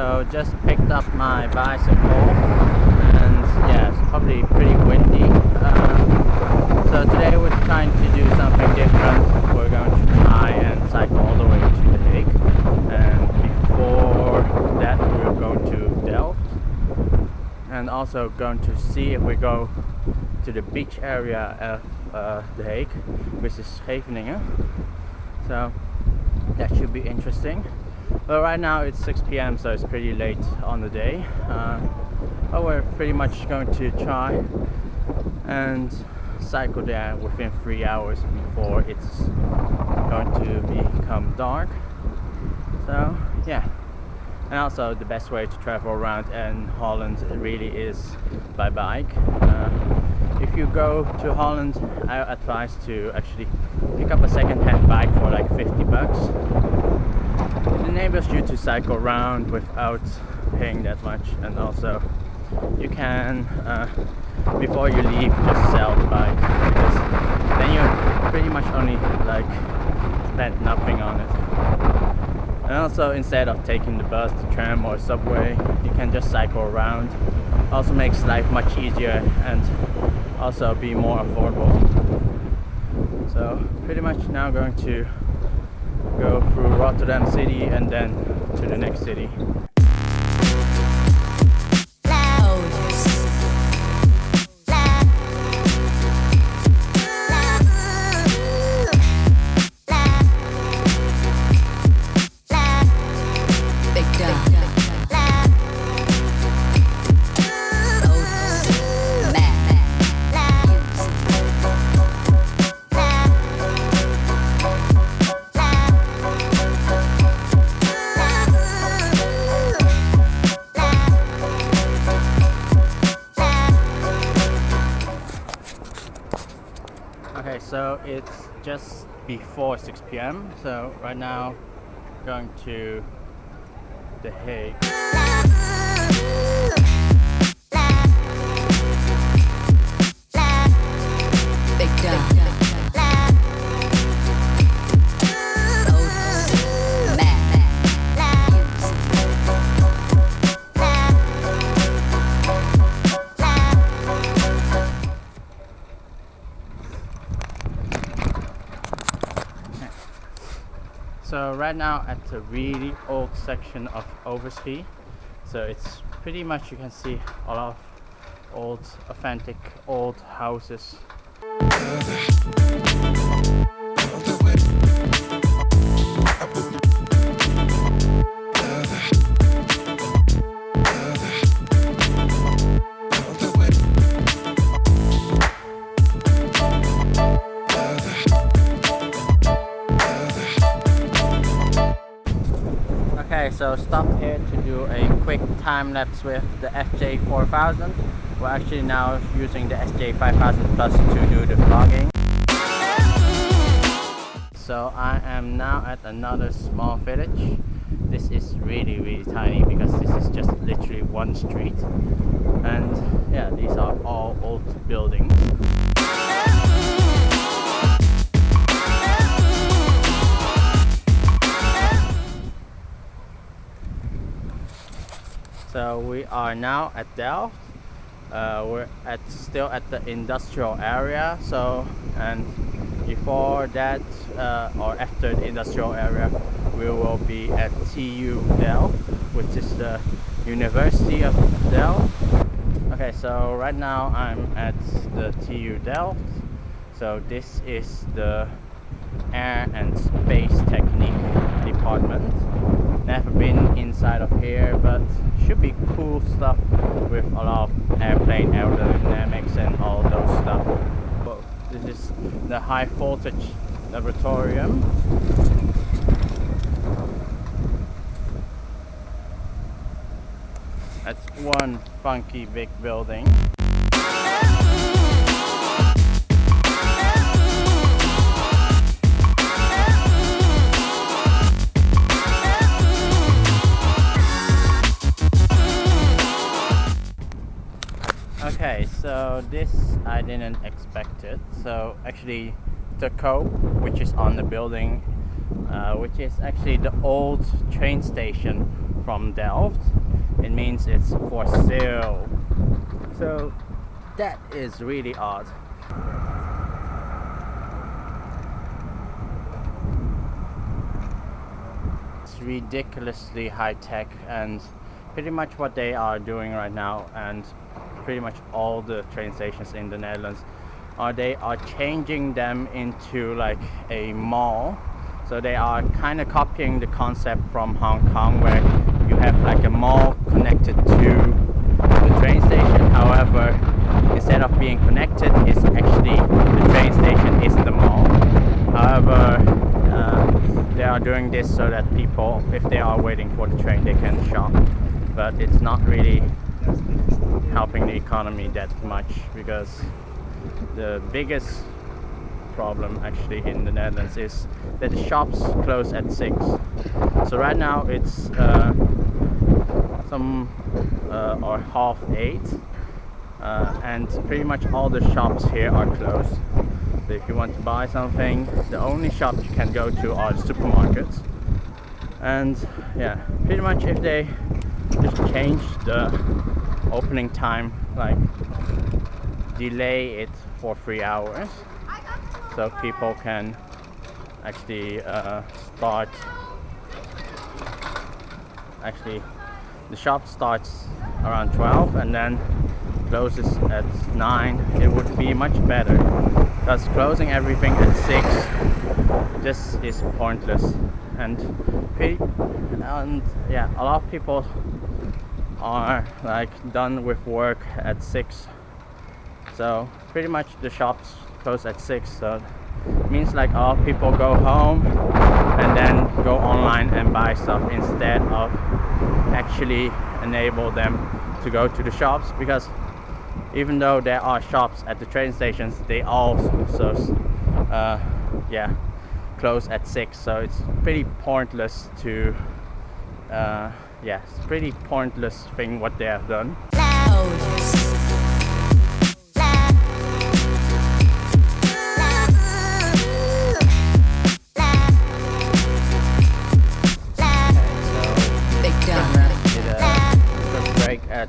So just picked up my bicycle, and yeah, it's probably pretty windy. So today we're trying to do something different. We're going to try and cycle all the way to The Hague, and before that we're going to Delft, and also going to see if we go to the beach area of The Hague, which is Scheveningen. So that should be interesting. But right now it's 6 p.m, so it's pretty late on the day. But we're pretty much going to try and cycle there within 3 hours before it's going to become dark. So yeah, and also the best way to travel around in Holland really is by bike. If you go to Holland, I advise to actually pick up a second-hand bike for like 50 bucks. It enables you to cycle around without paying that much, and also you can before you leave just sell the bike, because then you pretty much only like spend nothing on it. And also, instead of taking the bus, the tram or subway, you can just cycle around. Also makes life much easier and also be more affordable. So pretty much now going to go through Rotterdam city and then to the next city. Okay, so it's just before 6 p.m, so right now going to The Hague. So right now at the really old section of Overschie, so it's pretty much, you can see a lot of old, authentic old houses. Okay, so stop here to do a quick time lapse with the FJ4000. We're actually now using the SJ5000 Plus to do the vlogging. So I am now at another small village. This is really tiny because this is just literally one street. And yeah, these are all old buildings. So we are now at Delft. We're still at the industrial area. So, and before that or after the industrial area, we will be at TU Delft, which is the University of Delft. Okay, so right now I'm at the TU Delft. So this is the Air and Space Technique department. Never been inside of here, but should be cool stuff with a lot of airplane aerodynamics and all those stuff. Well, this is the high voltage laboratorium. That's one funky big building. Okay, so this I didn't expect it. So actually the cope, which is on the building, which is actually the old train station from Delft, it means it's for sale. So that is really odd. It's ridiculously high tech, and pretty much what they are doing right now, and pretty much all the train stations in the Netherlands, they are changing them into like a mall. So they are kind of copying the concept from Hong Kong, where you have like a mall connected to the train station. However, instead of being connected, it's actually the train station is the mall. However, they are doing this so that people, if they are waiting for the train, they can shop. But it's not really helping the economy that much, because the biggest problem actually in the Netherlands is that the shops close at 6. So right now it's or 7:30, and pretty much all the shops here are closed. So if you want to buy something, the only shops you can go to are the supermarkets. And yeah, pretty much if they just change the opening time, like delay it for 3 hours, so people can actually start. Actually, the shop starts around 12 and then closes at 9. It would be much better, because closing everything at 6 just is pointless. And yeah, a lot of people are like done with work at 6. So pretty much the shops close at 6. So it means like a lot of people go home and then go online and buy stuff instead of actually enable them to go to the shops, because even though there are shops at the train stations, they also yeah, close at 6. So it's pretty pointless to yeah, it's pretty pointless thing what they have done. At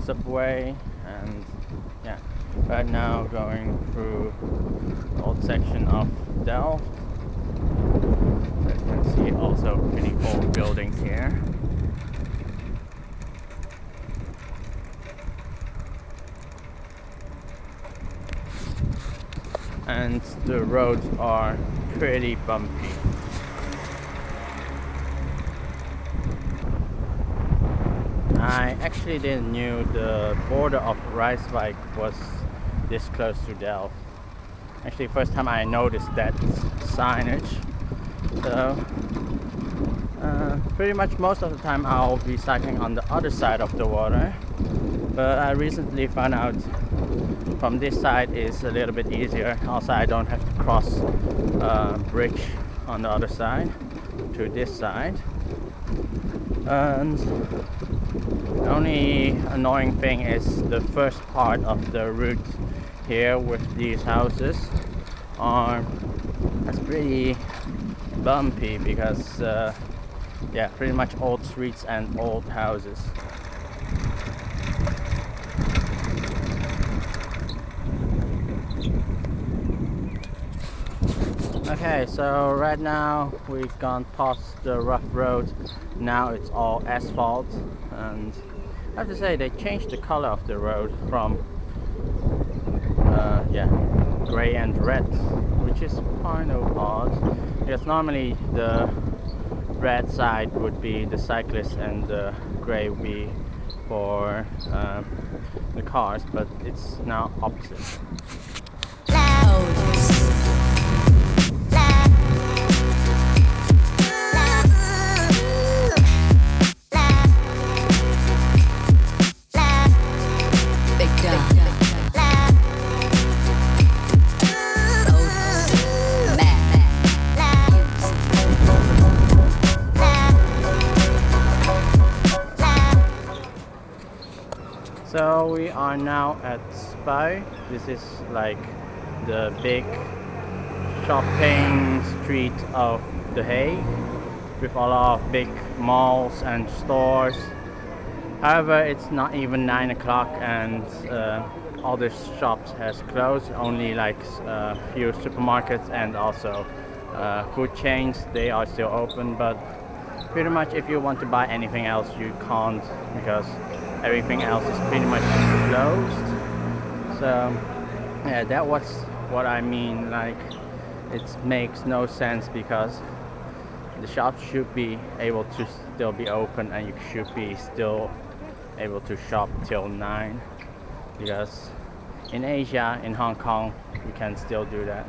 subway, and yeah, right now going through the old section of Delft. As you can see, also pretty old building here. And the roads are pretty bumpy. I actually didn't knew the border of Rijswijk was this close to Delft. Actually, first time I noticed that signage. So pretty much most of the time I'll be cycling on the other side of the water, but I recently found out from this side is a little bit easier. Also, I don't have to cross a bridge on the other side to this side. And the only annoying thing is the first part of the route here with these houses it's pretty bumpy, because yeah, pretty much old streets and old houses. Okay, so right now we've gone past the rough road. Now it's all asphalt, and I have to say they changed the color of the road from yeah, gray and red, which is kind of odd, because normally the red side would be the cyclists and the gray would be for the cars, but it's now opposite. So we are now at Spui. This is like the big shopping street of The Hague. with a lot of big malls and stores. However, it's not even 9 o'clock and all the shops has closed. Only like a few supermarkets and also food chains, they are still open, but pretty much if you want to buy anything else you can't, because everything else is pretty much closed. So yeah, that was what I mean, like it makes no sense, because the shops should be able to still be open and you should be still able to shop till 9, because in Asia, in Hong Kong, we can still do that,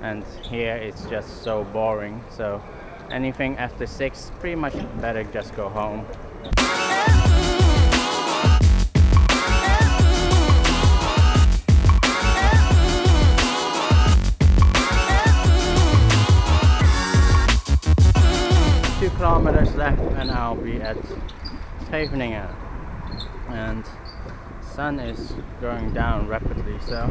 and here it's just so boring. So anything after 6, pretty much better just go home. Kilometers left and I'll be at Scheveningen, and sun is going down rapidly, so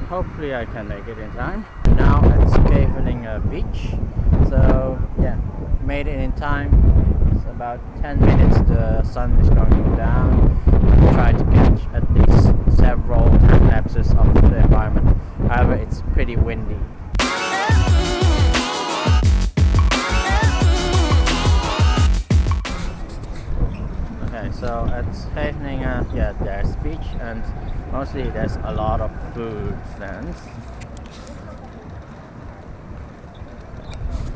hopefully I can make it in time. Now at Scheveningen beach, so yeah, made it in time. It's about 10 minutes, the sun is going down. I'll try to catch at least several time lapses of the environment. However, it's pretty windy. So at Scheveningen, yeah, there's beach and mostly there's a lot of food stands.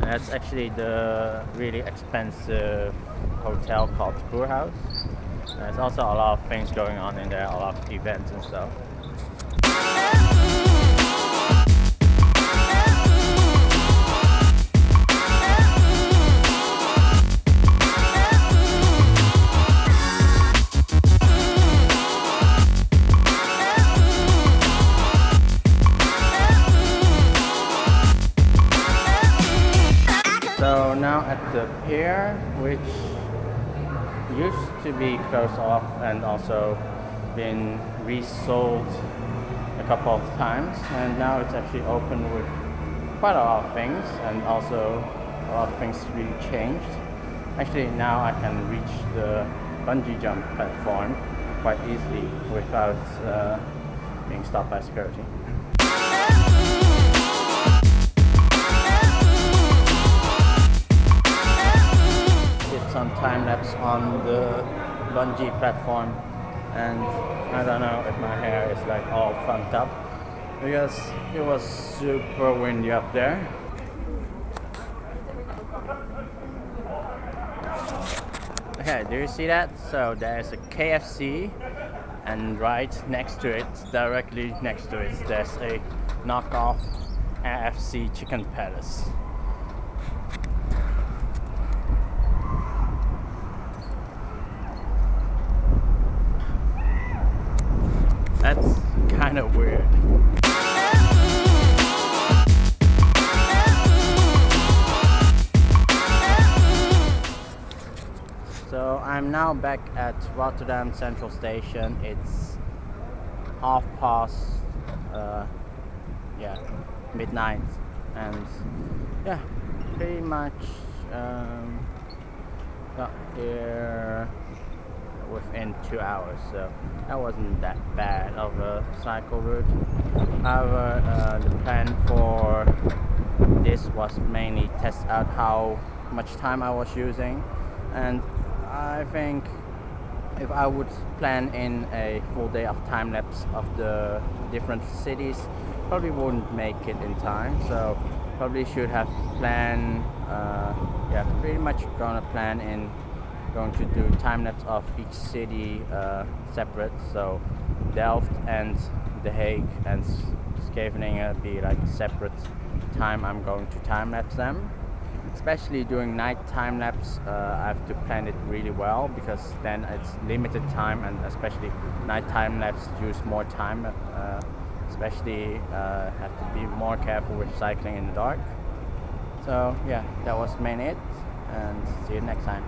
And that's actually the really expensive hotel called Kurhaus. There's also a lot of things going on in there, a lot of events and stuff. So now at the pier, which used to be closed off and also been resold a couple of times, and now it's actually open with quite a lot of things, and also a lot of things really changed. Actually now I can reach the bungee jump platform quite easily without being stopped by security. Some time lapse on the bungee platform, and I don't know if my hair is like all funked up because it was super windy up there. Okay, do you see that? So there's a KFC, and right next to it, directly next to it, there's a knockoff AFC chicken palace. That's kind of weird. So I'm now back at Rotterdam Central Station. It's past midnight, and yeah, pretty much got here within 2 hours, so that wasn't that bad of a cycle route. However, the plan for this was mainly test out how much time I was using, and I think if I would plan in a full day of time lapse of the different cities, probably wouldn't make it in time. So probably should have planned, pretty much gonna plan in going to do time lapse of each city separate. So Delft and The Hague and Scheveningen be like separate time I'm going to time lapse them. Especially during night time lapse, I have to plan it really well, because then it's limited time, and especially night time lapse use more time. Especially have to be more careful with cycling in the dark. So yeah, that was mainly it, and see you next time.